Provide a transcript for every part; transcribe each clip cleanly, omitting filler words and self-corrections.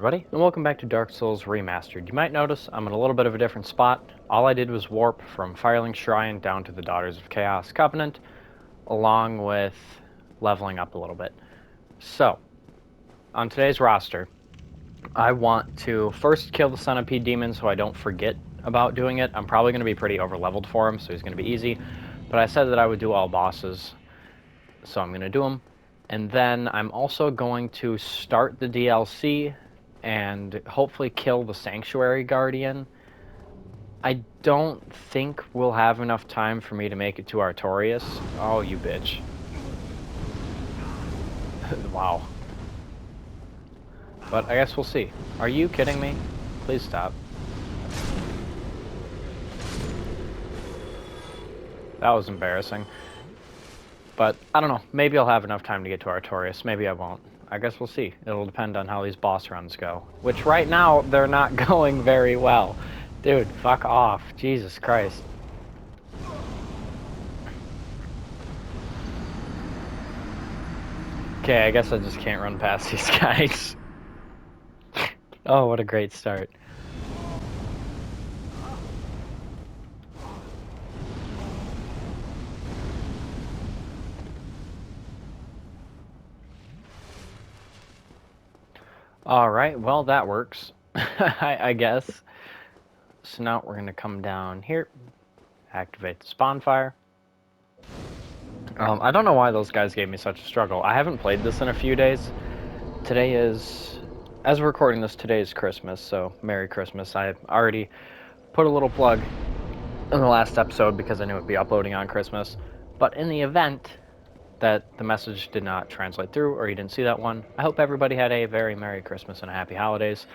Everybody, and welcome back to Dark Souls Remastered. You might notice I'm in a little bit of a different spot. All I did was warp from Firelink Shrine down to the Daughters of Chaos Covenant, along with leveling up a little bit. So, on today's roster, I want to first kill the Centipede Demon so I don't forget about doing it. I'm probably going to be pretty over-leveled for him, so he's going to be easy. But I said that I would do all bosses, so I'm going to do them. And then I'm also going to start the DLC and hopefully kill the Sanctuary Guardian. I don't think we'll have enough time for me to make it to Artorias. Oh, you bitch. Wow. But I guess we'll see. Are you kidding me? Please stop. That was embarrassing. But, I don't know. Maybe I'll have enough time to get to Artorias. Maybe I won't. I guess we'll see. It'll depend on how these boss runs go. Which, right now, they're not going very well. Dude, fuck off. Jesus Christ. Okay, I guess I just can't run past these guys. Oh, what a great start. Alright, well that works. I guess. So now we're going to come down here. Activate the spawn fire. I don't know why those guys gave me such a struggle. I haven't played this in a few days. Today is, as we're recording this, today is Christmas, so Merry Christmas. I already put a little plug in the last episode because I knew it would be uploading on Christmas. But in the event that the message did not translate through or you didn't see that one, I hope everybody had a very Merry Christmas and a Happy Holidays.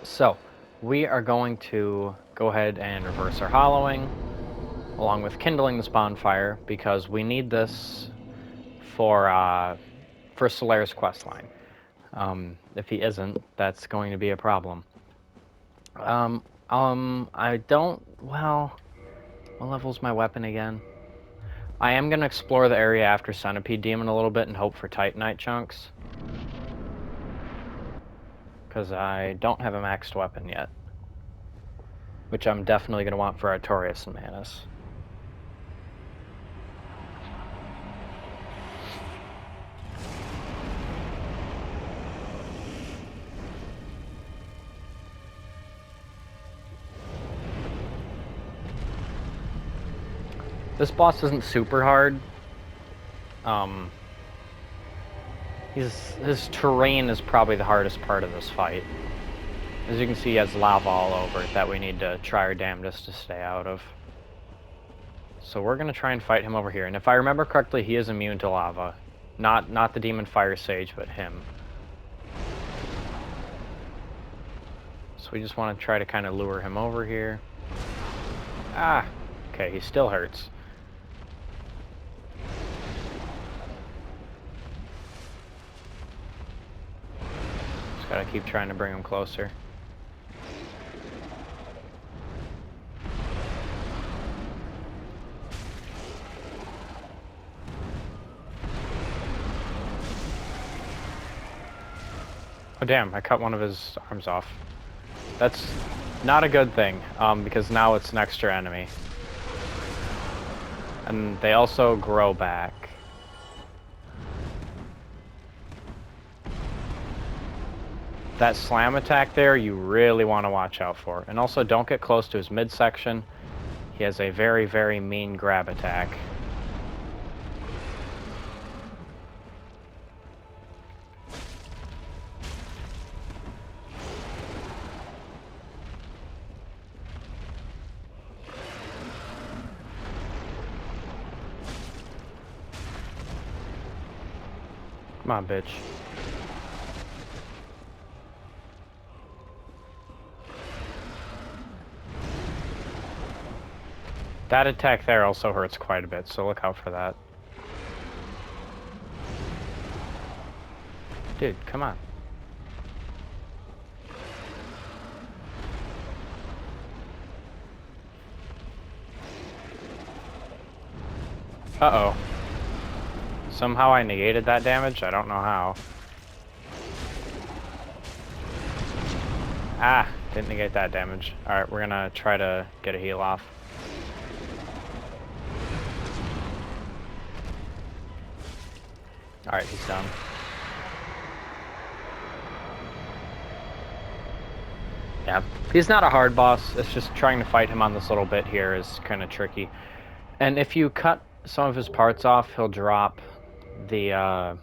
So, we are going to go ahead and reverse our hollowing along with kindling this bonfire because we need this for Solaris questline. If he isn't, that's going to be a problem. I don't, well, what level's my weapon again? I am going to explore the area after Centipede Demon a little bit and hope for Titanite chunks. Because I don't have a maxed weapon yet. Which I'm definitely going to want for Artorias and Manus. This boss isn't super hard. His terrain is probably the hardest part of this fight. As you can see, he has lava all over it that we need to try our damnedest to stay out of. So we're going to try and fight him over here. And if I remember correctly, he is immune to lava. Not the Demon Fire Sage, but him. So we just want to try to kind of lure him over here. Ah! Okay, he still hurts. Just gotta keep trying to bring him closer. Oh damn, I cut one of his arms off. That's not a good thing, because now it's an extra enemy. And they also grow back. That slam attack there, you really want to watch out for. And also, don't get close to his midsection. He has a very, very mean grab attack. Come on, bitch. That attack there also hurts quite a bit, so look out for that. Dude, come on. Uh-oh. Somehow I negated that damage? I don't know how. Ah, didn't negate that damage. Alright, we're gonna try to get a heal off. Alright, he's done. Yeah, he's not a hard boss. It's just trying to fight him on this little bit here is kind of tricky. And if you cut some of his parts off, he'll drop the,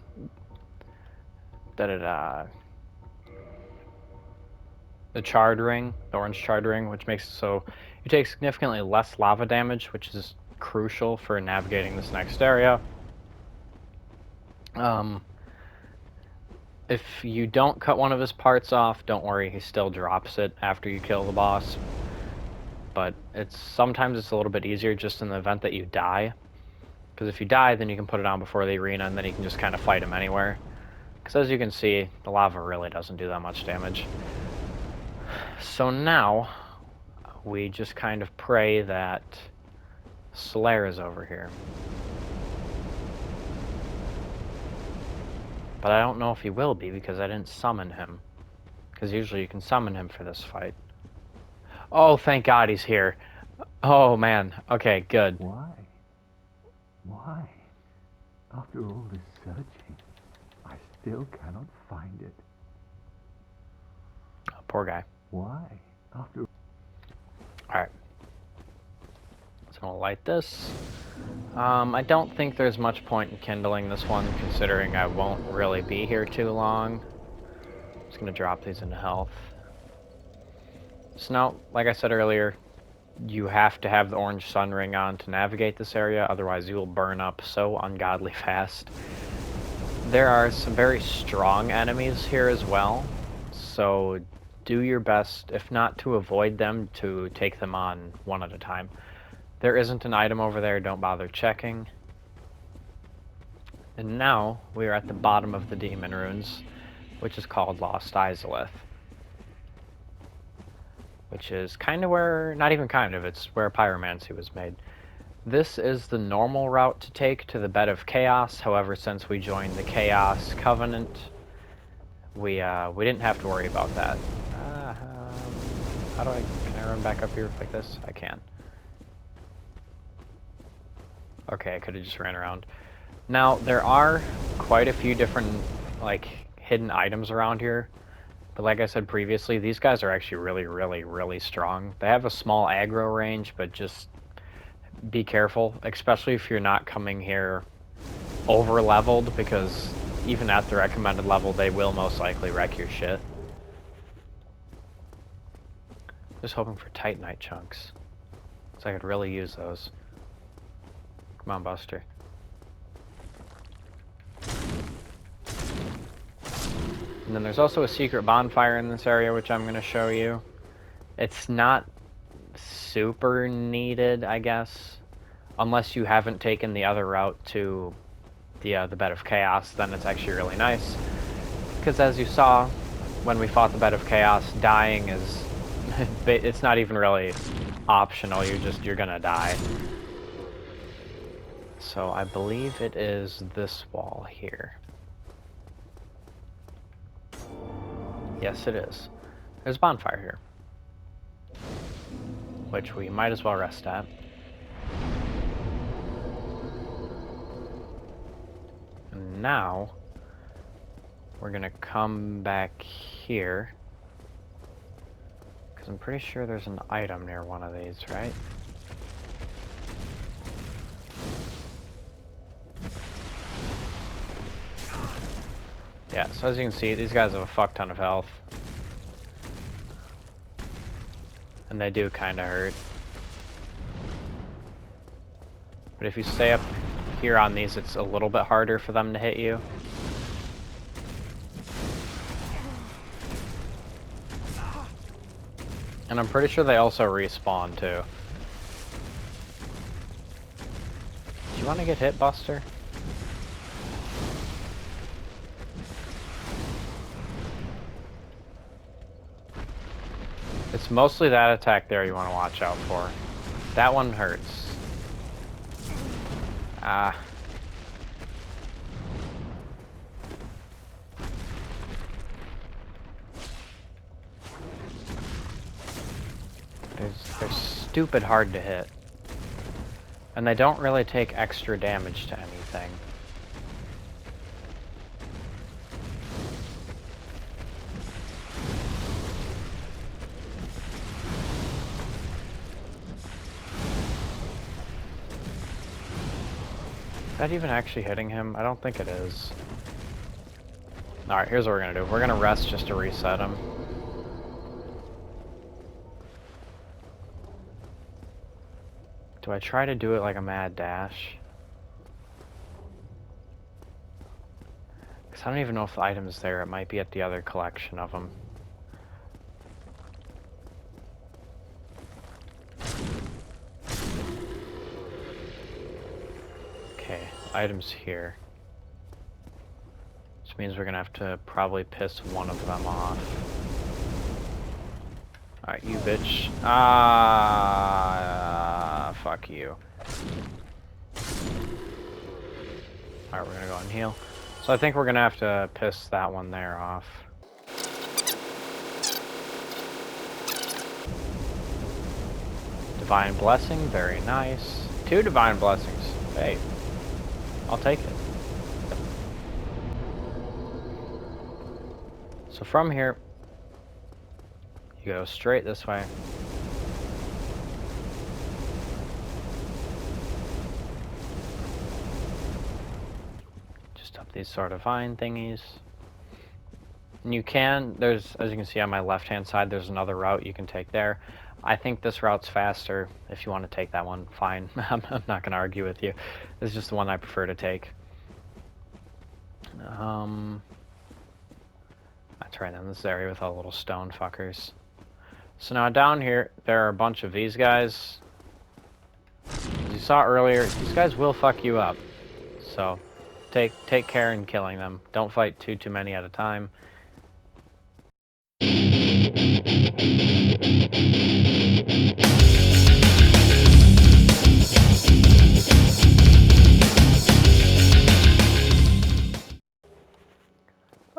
the charred ring, the orange charred ring, which makes it so you take significantly less lava damage, which is crucial for navigating this next area. If you don't cut one of his parts off, don't worry, he still drops it after you kill the boss. But sometimes it's a little bit easier just in the event that you die. Because if you die, then you can put it on before the arena, and then you can just kind of fight him anywhere. Because as you can see, the lava really doesn't do that much damage. So now, we just kind of pray that Slayer is over here. But I don't know if he will be, because I didn't summon him. Because usually you can summon him for this fight. Oh, thank God he's here. Oh, man. Okay, good. Why? Why? After all this searching, I still cannot find it. Oh, poor guy. Why? After... Alright. So I'll light this. I don't think there's much point in kindling this one, considering I won't really be here too long. I'm just going to drop these into health. So now, like I said earlier, you have to have the orange sun ring on to navigate this area, otherwise you will burn up so ungodly fast. There are some very strong enemies here as well, so do your best, if not to avoid them, to take them on one at a time. There isn't an item over there, don't bother checking. And now we are at the bottom of the Demon Ruins, which is called Lost Izalith. Which is kind of where, not even kind of, it's where Pyromancy was made. This is the normal route to take to the Bed of Chaos. However, since we joined the Chaos Covenant, we didn't have to worry about that. Can I run back up here like this? I can. Okay, I could have just ran around. Now, there are quite a few different, like, hidden items around here. But like I said previously, these guys are actually really, really, really strong. They have a small aggro range, but just be careful, especially if you're not coming here over-leveled, because even at the recommended level, they will most likely wreck your shit. Just hoping for Titanite chunks, so I could really use those. Come on, Buster. And then there's also a secret bonfire in this area, which I'm going to show you. It's not super needed, I guess, unless you haven't taken the other route to the Bed of Chaos. Then it's actually really nice, because as you saw when we fought the Bed of Chaos, dying is it's not even really optional. You're gonna die. So I believe it is this wall here. Yes, it is. There's a bonfire here, which we might as well rest at. And now, we're gonna come back here, because I'm pretty sure there's an item near one of these, right? Yeah, so as you can see, these guys have a fuck ton of health. And they do kind of hurt. But if you stay up here on these, it's a little bit harder for them to hit you. And I'm pretty sure they also respawn too. Do you want to get hit, Buster? It's mostly that attack there you want to watch out for. That one hurts. Ah. They're stupid hard to hit. And they don't really take extra damage to anything. Is that even actually hitting him? I don't think it is. Alright, here's what we're gonna do. We're gonna rest just to reset him. Do I try to do it like a mad dash? Because I don't even know if the item's there. It might be at the other collection of them. Okay, items here. Which means we're gonna have to probably piss one of them off. Alright, you bitch. Fuck you. Alright, we're gonna go and heal. So I think we're gonna have to piss that one there off. Divine Blessing, very nice. 2 Divine Blessings. Hey, I'll take it. So from here, you go straight this way. Just up these sort of vine thingies. And you can, as you can see on my left-hand side, there's another route you can take there. I think this route's faster. If you want to take that one, fine. I'm not going to argue with you. This is just the one I prefer to take. That's right, in this area with all the little stone fuckers. So now down here, there are a bunch of these guys. As you saw earlier, these guys will fuck you up. So take care in killing them. Don't fight too many at a time.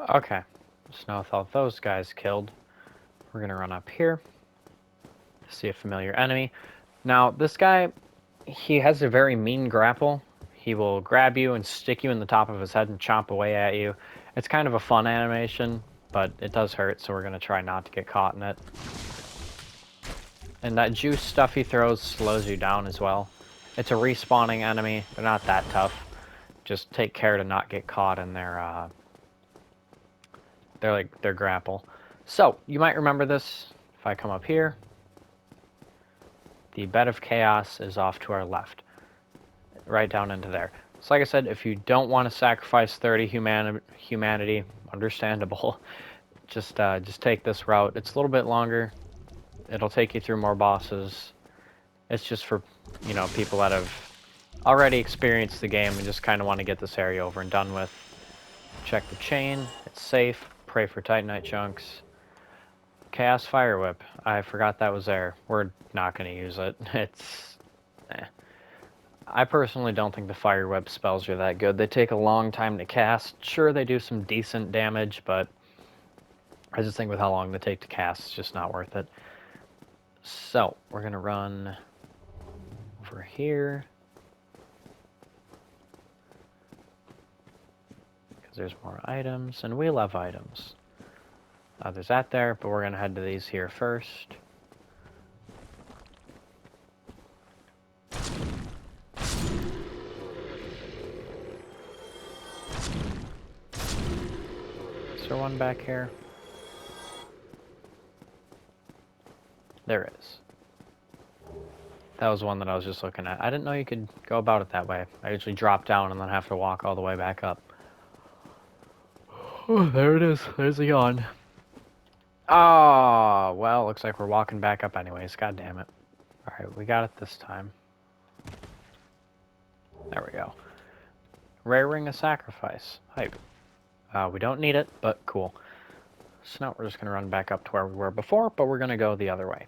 Okay, so now with all those guys killed, we're gonna run up here to see a familiar enemy. Now, this guy, he has a very mean grapple. He will grab you and stick you in the top of his head and chomp away at you. It's kind of a fun animation, but it does hurt, so we're gonna try not to get caught in it. And that juice stuff he throws slows you down as well. It's a respawning enemy. They're not that tough. Just take care to not get caught in their grapple. So, you might remember this if I come up here. The bed of chaos is off to our left. Right down into there. So like I said, if you don't want to sacrifice 30 humanity, understandable. Just take this route. It's a little bit longer. It'll take you through more bosses. It's just for, you know, people that have already experienced the game and just kind of want to get this area over and done with. Check the chain. It's safe. Pray for Titanite chunks. Chaos Fire Whip. I forgot that was there. We're not going to use it. It's... I personally don't think the Fire Whip spells are that good. They take a long time to cast. Sure, they do some decent damage, but I just think with how long they take to cast, it's just not worth it. So, we're going to run over here. Because there's more items, and we love items. There's that there, but we're going to head to these here first. Is there one back here? There is. That was one that I was just looking at. I didn't know you could go about it that way. I usually drop down and then have to walk all the way back up. Oh, there it is. There's a yawn. Ah, well, looks like we're walking back up anyways. God damn it. Alright, we got it this time. There we go. Rare Ring of Sacrifice. Hype. We don't need it, but cool. So now we're just going to run back up to where we were before, but we're going to go the other way.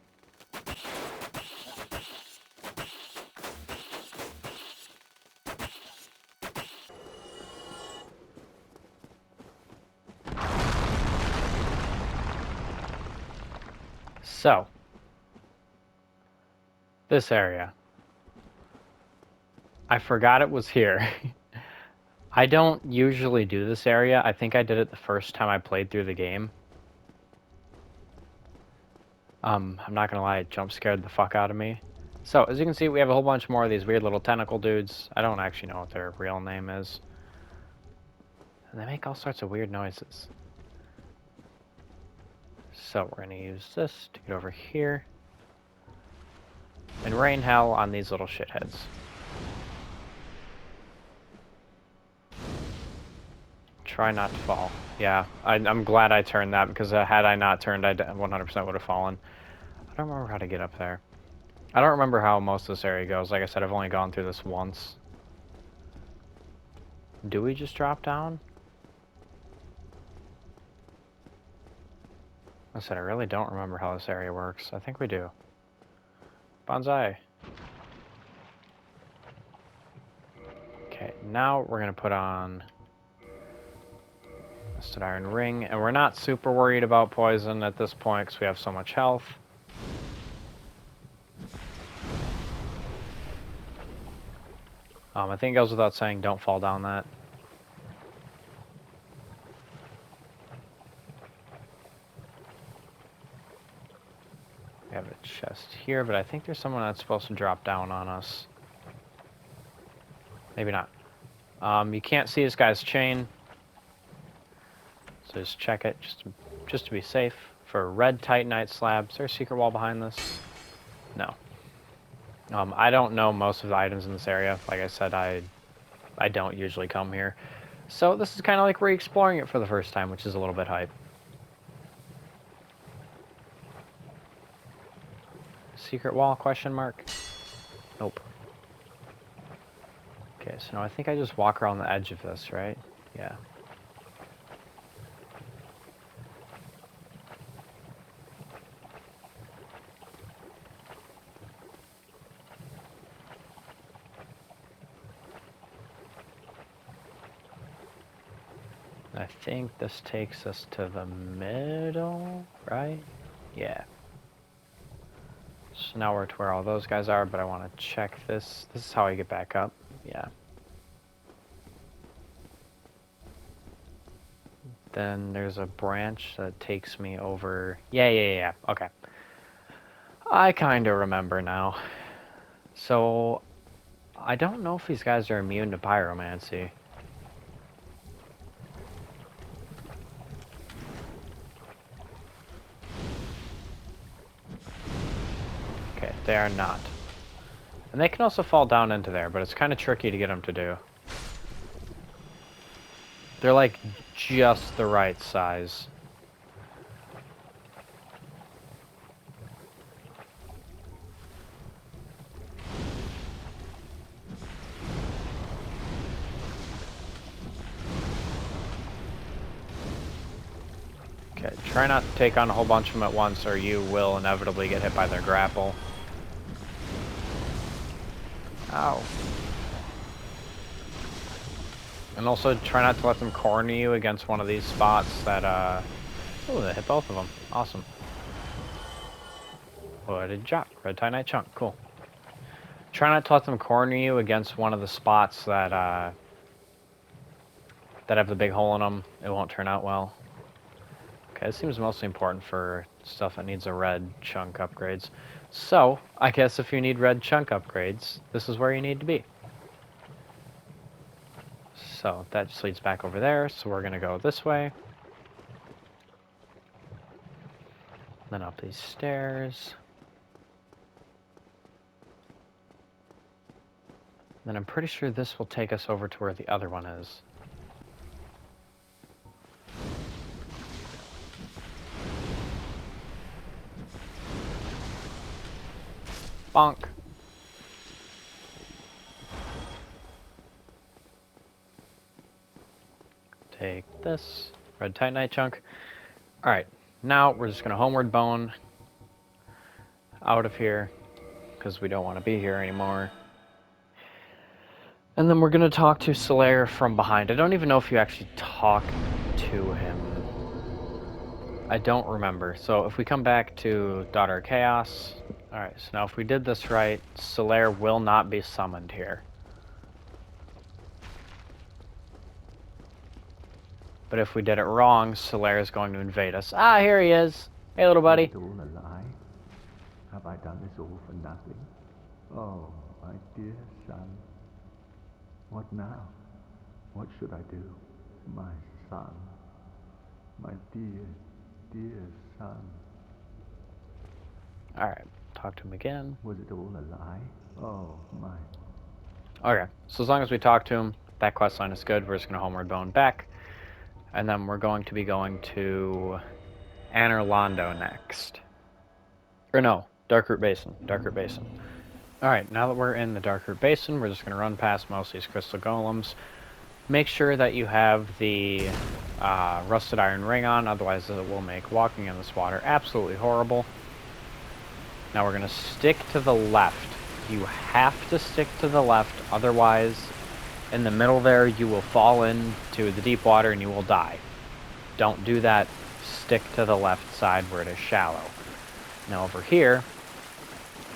So, This area. I forgot it was here. I don't usually do this area. I think I did it the first time I played through the game. I'm not gonna lie, it jump scared the fuck out of me. So, as you can see, we have a whole bunch more of these weird little tentacle dudes. I don't actually know what their real name is. And they make all sorts of weird noises. So, we're gonna use this to get over here. And rain hell on these little shitheads. Try not to fall. Yeah, I'm glad I turned that, because had I not turned, I 100% would have fallen. I don't remember how to get up there. I don't remember how most of this area goes. Like I said, I've only gone through this once. Do we just drop down? Like I said, I really don't remember how this area works. I think we do. Bonsai. Okay, now we're going to put on a stud iron ring, and we're not super worried about poison at this point because we have so much health. I think it goes without saying, don't fall down that. We have a chest here, but I think there's someone that's supposed to drop down on us. Maybe not. You can't see this guy's chain, so just check it, just to be safe. For red titanite slabs, is there a secret wall behind this? No. I don't know most of the items in this area. Like I said, I don't usually come here. So this is kind of like re-exploring it for the first time, which is a little bit hype. Secret wall, question mark? Nope. Okay, so now I think I just walk around the edge of this, right? Yeah. I think this takes us to the middle, right? Yeah. So now we're to where all those guys are, but I want to check this. This is how I get back up. Yeah. Then there's a branch that takes me over. Yeah. Okay. I kind of remember now. So, I don't know if these guys are immune to pyromancy. Okay, they are not. And they can also fall down into there, but it's kind of tricky to get them to do. They're like just the right size. Okay, try not to take on a whole bunch of them at once, or you will inevitably get hit by their grapple. Ow. And also try not to let them corner you against one of these spots that, oh, they hit both of them. Awesome. Wooded jock. Red titanite chunk. Cool. Try not to let them corner you against one of the spots that, that have the big hole in them. It won't turn out well. Okay, this seems mostly important for stuff that needs a red chunk upgrades. So, I guess if you need red chunk upgrades, this is where you need to be. So, that just leads back over there, so we're gonna go this way. Then up these stairs. Then I'm pretty sure this will take us over to where the other one is. Bonk. Take this. Red titanite chunk. Alright, now we're just going to homeward bone out of here, because we don't want to be here anymore. And then we're going to talk to Solaire from behind. I don't even know if you actually talk to him. I don't remember. So if we come back to Daughter of Chaos, Alright, so now if we did this right, Solaire will not be summoned here. But if we did it wrong, Solaire is going to invade us. Ah, here he is. Hey, little Was buddy. it all a lie? Have I done this all for nothing? Oh, my dear son. What now? What should I do? My son. My dear, dear son. Alright, talk to him again. Was it all a lie? Oh, my. Okay, so as long as we talk to him, that quest line is good. We're just going to homeward bone back. And then we're going to be going to Anor Londo next. Or no, Darkroot Basin. Darkroot Basin. Alright, now that we're in the Darkroot Basin, we're just going to run past most of these crystal golems. Make sure that you have the rusted iron ring on, otherwise it will make walking in this water absolutely horrible. Now we're going to stick to the left. You have to stick to the left, otherwise in the middle there you will fall into the deep water and you will die. Don't do that. Stick to the left side where it is shallow. Now over here,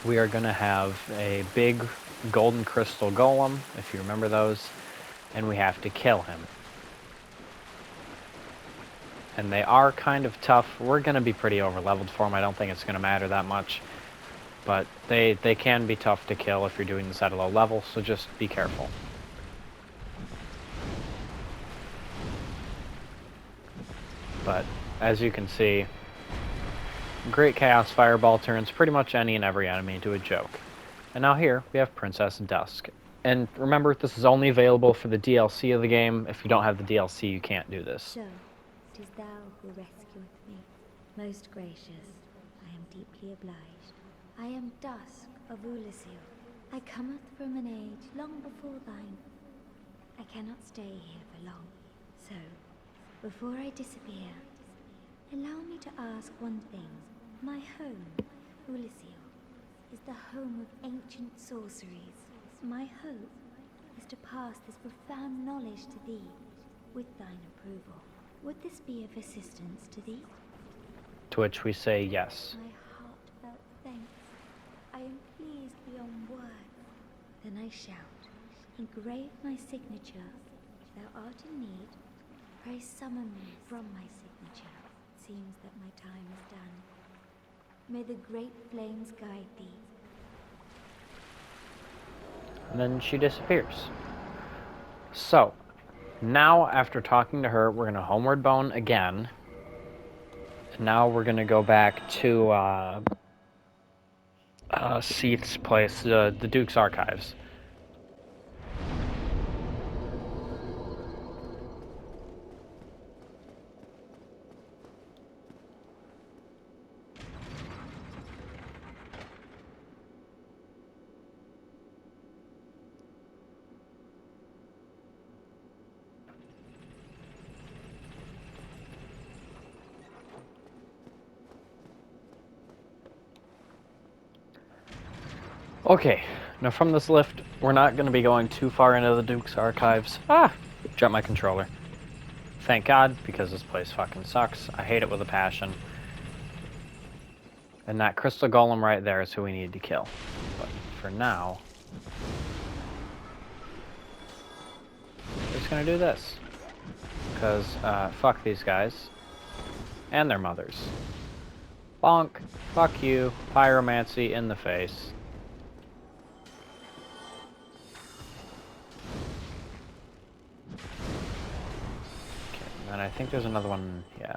we are going to have a big golden crystal golem, if you remember those, and we have to kill him. And they are kind of tough. We're going to be pretty over-leveled for them. I don't think it's going to matter that much. But they can be tough to kill if you're doing this at a low level, so just be careful. But as you can see, Great Chaos Fireball turns pretty much any and every enemy into a joke. And now here, we have Princess Dusk. And remember, this is only available for the DLC of the game. If you don't have the DLC, you can't do this. So, 'tis thou who rescueth me. Most gracious, I am deeply obliged. I am Dusk of Ulyssil. I cometh from an age long before thine. I cannot stay here for long. So, before I disappear, allow me to ask one thing. My home, Ulyssil, is the home of ancient sorceries. My hope is to pass this profound knowledge to thee, with thine approval. Would this be of assistance to thee? To which we say yes. My heartfelt thanks. I am pleased beyond words. Then I shout, engrave my signature. Thou art in need. Pray summon me from my signature. It seems that my time is done. May the great flames guide thee. And then she disappears. So, now after talking to her, we're going to homeward bone again. And now we're going to go back to Seath's place, the Duke's Archives. Okay, now from this lift, we're not going to be going too far into the Duke's Archives. Ah! Dropped my controller. Thank God, because this place fucking sucks. I hate it with a passion. And that crystal golem right there is who we need to kill. But for now, we're just going to do this. Because, fuck these guys. And their mothers. Bonk. Fuck you. Pyromancy in the face. And I think there's another one, yeah.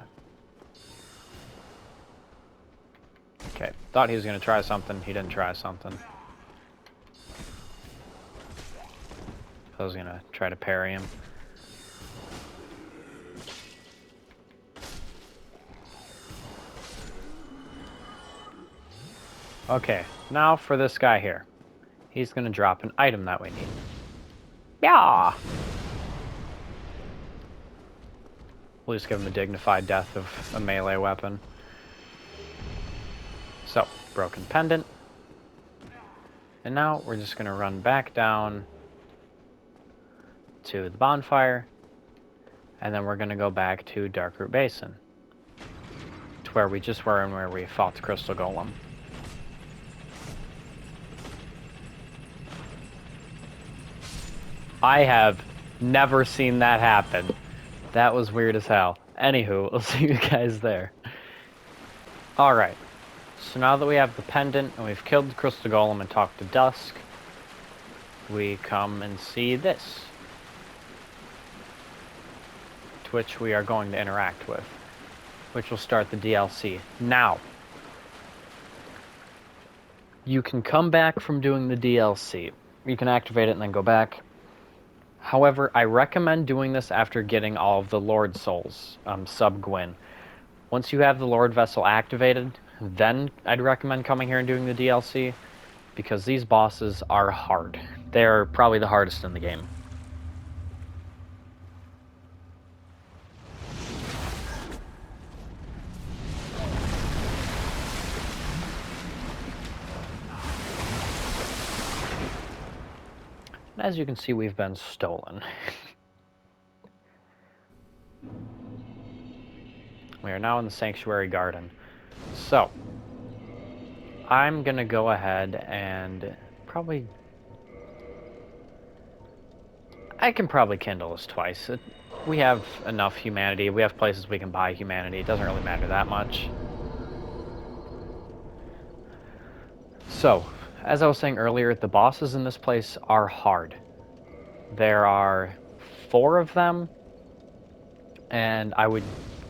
Okay, thought he was going to try something. He didn't try something. I was going to try to parry him. Okay, now for this guy here. He's going to drop an item that we need. Yeah! We'll just give him a dignified death of a melee weapon. So, broken pendant. And now we're just going to run back down to the bonfire. And then we're going to go back to Darkroot Basin. To where we just were and where we fought the Crystal Golem. I have never seen that happen. That was weird as hell. Anywho, we'll see you guys there. Alright, so now that we have the pendant and we've killed the crystal golem and talked to Dusk, we come and see this, to which we are going to interact with, which will start the DLC. Now, you can come back from doing the DLC. You can activate it and then go back. However, I recommend doing this after getting all of the Lord Souls, sub-Gwyn. Once you have the Lord Vessel activated, then I'd recommend coming here and doing the DLC, because these bosses are hard. They're probably the hardest in the game. And as you can see, we've been stolen. We are now in the Sanctuary Garden. So, I'm gonna go ahead and probably... I can probably kindle this twice. We have enough humanity. We have places we can buy humanity. It doesn't really matter that much. So, as I was saying earlier, the bosses in this place are hard. There are 4 of them, and I would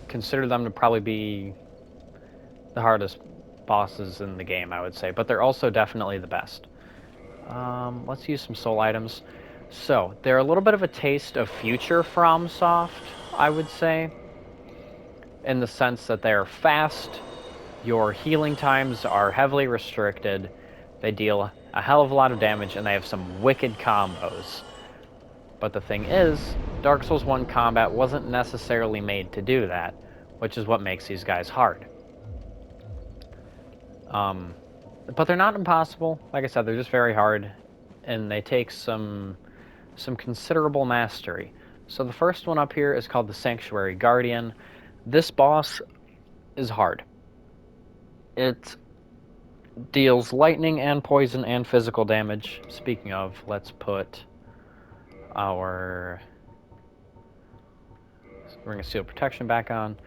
consider them to probably be the hardest bosses in the game, I would say, but they're also definitely the best. Let's use some soul items. So, they're a little bit of a taste of future FromSoft, I would say, in the sense that they're fast, your healing times are heavily restricted, they deal a hell of a lot of damage, and they have some wicked combos. But the thing is, Dark Souls 1 combat wasn't necessarily made to do that, which is what makes these guys hard. But they're not impossible. Like I said, they're just very hard, and they take some considerable mastery. So the first one up here is called the Sanctuary Guardian. This boss is hard. It deals lightning and poison and physical damage. Speaking of, let's put our Ring of Steel Protection back on.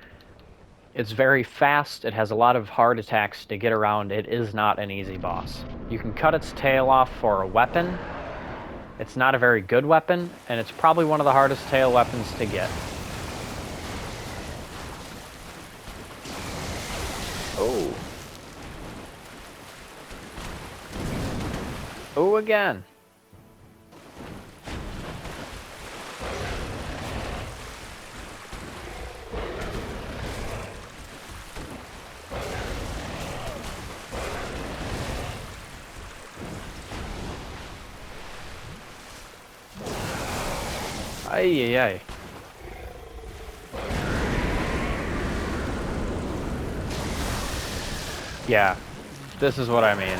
It's very fast, it has a lot of hard attacks to get around. It is not an easy boss. You can cut its tail off for a weapon. It's not a very good weapon, and it's probably one of the hardest tail weapons to get. Oh. Oh, again. Ay, ay, ay. Yeah, this is what I mean.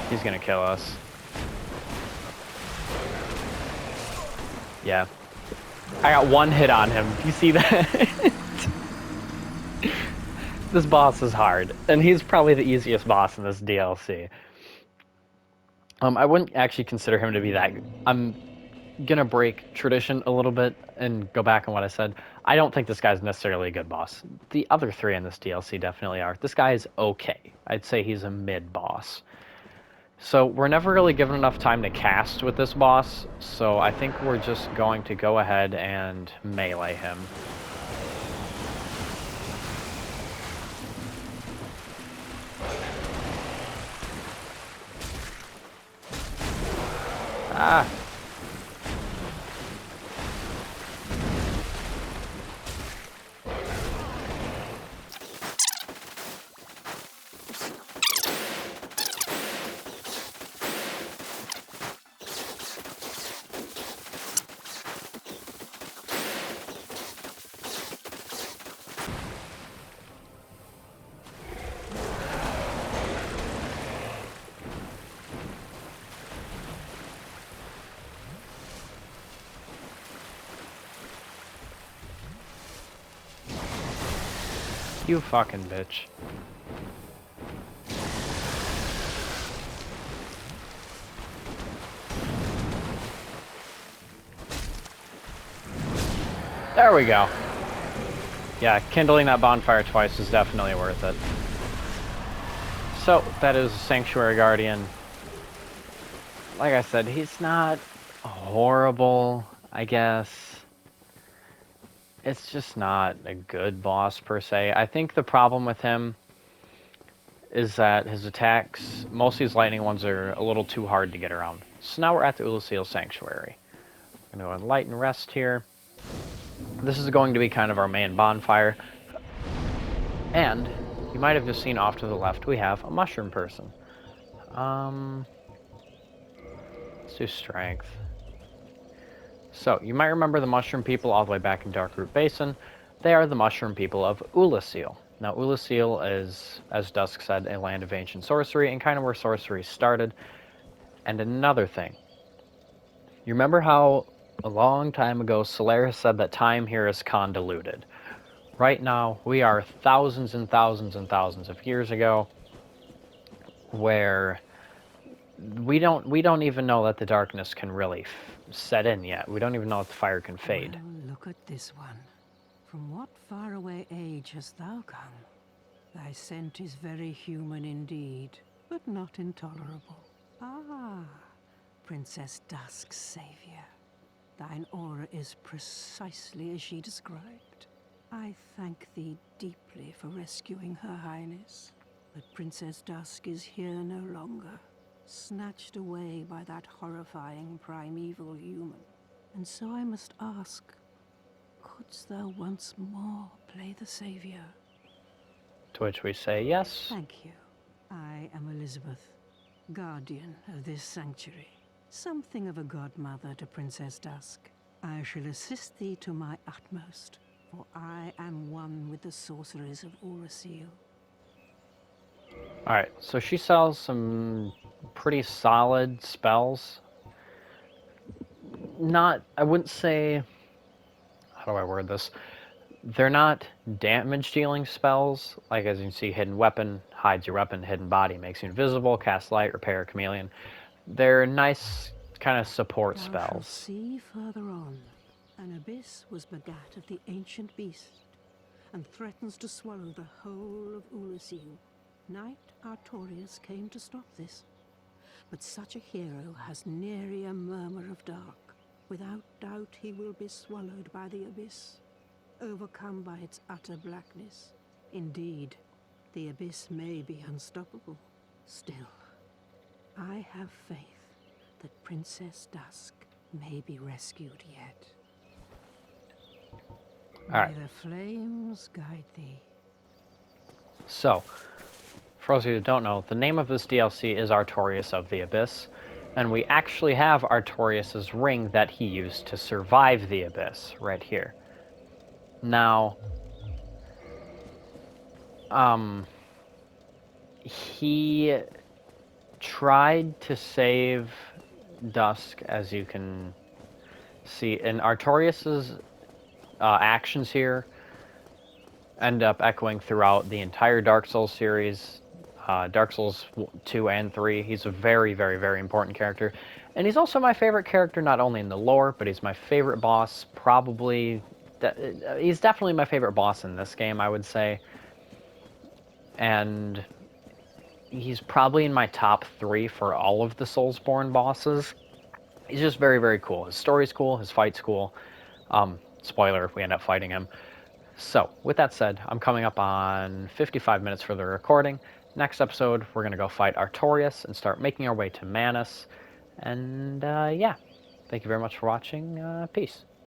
He's gonna kill us. Yeah. I got 1 hit on him. Do you see that? This boss is hard, and he's probably the easiest boss in this DLC. I wouldn't actually consider him to be that... I'm gonna break tradition a little bit and go back on what I said. I don't think this guy's necessarily a good boss. The other 3 in this DLC definitely are. This guy is okay. I'd say he's a mid-boss. So we're never really given enough time to cast with this boss, so I think we're just going to go ahead and melee him. Ah! You fucking bitch. There we go. Yeah, kindling that bonfire twice is definitely worth it. So, that is Sanctuary Guardian. Like I said, he's not horrible, I guess. It's just not a good boss, per se. I think the problem with him is that his attacks, most of these lightning ones, are a little too hard to get around. So now we're at the Ulasil Sanctuary. I'm going to go and light and rest here. This is going to be kind of our main bonfire. And you might have just seen off to the left, we have a mushroom person. Let's do strength. So, you might remember the mushroom people all the way back in Darkroot Basin. They are the mushroom people of Ulasil. Now, Ulasil is, as Dusk said, a land of ancient sorcery, and kind of where sorcery started. And another thing. You remember how a long time ago Solaris said that time here is convoluted? Right now, we are thousands and thousands and thousands of years ago, where we don't even know that the darkness can really set in yet. We don't even know if the fire can fade. Well, look at this one. From what faraway age hast thou come? Thy scent is very human indeed, but not intolerable. Ah, Princess Dusk's savior. Thine aura is precisely as she described. I thank thee deeply for rescuing Her Highness. But Princess Dusk is here no longer, snatched away by that horrifying primeval human. And so I must ask, couldst thou once more play the savior? To which we say yes. Thank you. I am Elizabeth, guardian of this sanctuary. Something of a godmother to Princess Dusk. I shall assist thee to my utmost, for I am one with the sorceries of Urasil. Alright, so she sells some pretty solid spells. Not, I wouldn't say, how do I word this? They're not damage-dealing spells, like as you can see, Hidden Weapon, hides your weapon, Hidden Body, makes you invisible, Cast Light, Repair, Chameleon. They're nice kind of support Thou shalt spells. see further on, an abyss was begat of the ancient beast, and threatens to swallow the whole of Ulasil. Knight Artorius came to stop this, but such a hero has nary a murmur of dark. Without doubt he will be swallowed by the abyss, overcome by its utter blackness. Indeed, the abyss may be unstoppable. Still, I have faith that Princess Dusk may be rescued yet. Alright. May the flames guide thee. So, for those of you who don't know, the name of this DLC is Artorias of the Abyss, and we actually have Artorias' ring that he used to survive the Abyss, right here. Now, he tried to save Dusk, as you can see, and Artorias' actions here end up echoing throughout the entire Dark Souls series, Dark Souls 2 and 3. He's a very, very, very important character. And he's also my favorite character, not only in the lore, but he's my favorite boss, probably... he's definitely my favorite boss in this game, I would say. And he's probably in my top 3 for all of the Soulsborne bosses. He's just very, very cool. His story's cool, his fight's cool. Spoiler if we end up fighting him. So, with that said, I'm coming up on 55 minutes for the recording. Next episode, we're going to go fight Artorias and start making our way to Manus. And, yeah. Thank you very much for watching. Peace.